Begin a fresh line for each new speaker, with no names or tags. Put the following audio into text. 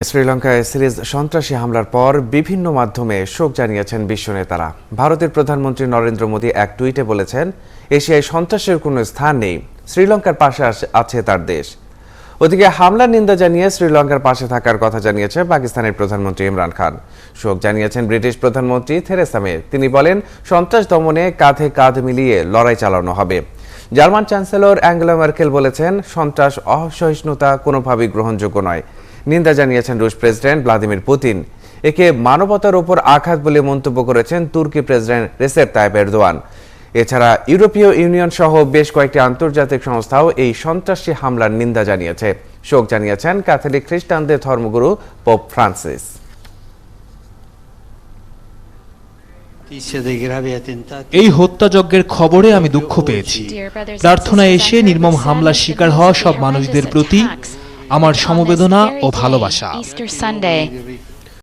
শ্রীলঙ্কায় সিরিজ সন্ত্রাসী হামলার পর বিভিন্ন মাধ্যমে শোক জানিয়েছেন বিশ্ব নেতারা। ভারতের প্রধানমন্ত্রী নরেন্দ্র মোদী এক টুইটে বলেছেন, এশিয়ায় সন্ত্রাসের কোনো স্থান নেই, শ্রীলঙ্কার পাশে আছে তার দেশ। ওদিকে হামলার নিন্দা জানিয়ে শ্রীলঙ্কার পাশে থাকার কথা জানিয়েছে পাকিস্তানের প্রধানমন্ত্রী ইমরান খান। শোক জানিয়েছেন ব্রিটিশ প্রধানমন্ত্রী থেরেসা মে। তিনি বলেন, সন্ত্রাস দমনে কাঁধে কাঁধ মিলিয়ে লড়াই চালানো হবে। জার্মান চ্যান্সেলর অ্যাঙ্গেলা ম্যার্কেল বলেছেন, সন্ত্রাস অসহিষ্ণুতা কোনোভাবেই গ্রহণযোগ্য নয়। নিন্দা জানিয়েছেন রুশ প্রেসিডেন্ট ভ্লাদিমির পুতিন। একে মানবতার উপর আঘাত বলে মন্তব্য করেছেন তুর্কি প্রেসিডেন্ট রেসেপ তাইপ এরদোয়ান। এছাড়া ইউরোপীয় ইউনিয়ন সহ বেশ কয়েকটি আন্তর্জাতিক সংস্থাও এই সন্ত্রাসী হামলার নিন্দা জানিয়েছে। শোক জানিয়েছেন ক্যাথলিক খ্রিস্টানদের ধর্মগুরু পোপ ফ্রান্সিস।
এই হত্যাযজ্ঞের খবরে আমি দুঃখ পেয়েছি। প্রার্থনায় এসে নির্মম হামলার শিকার হওয়া সব মানুষদের প্রতি আমার সমবেদনা ও ভালোবাসা।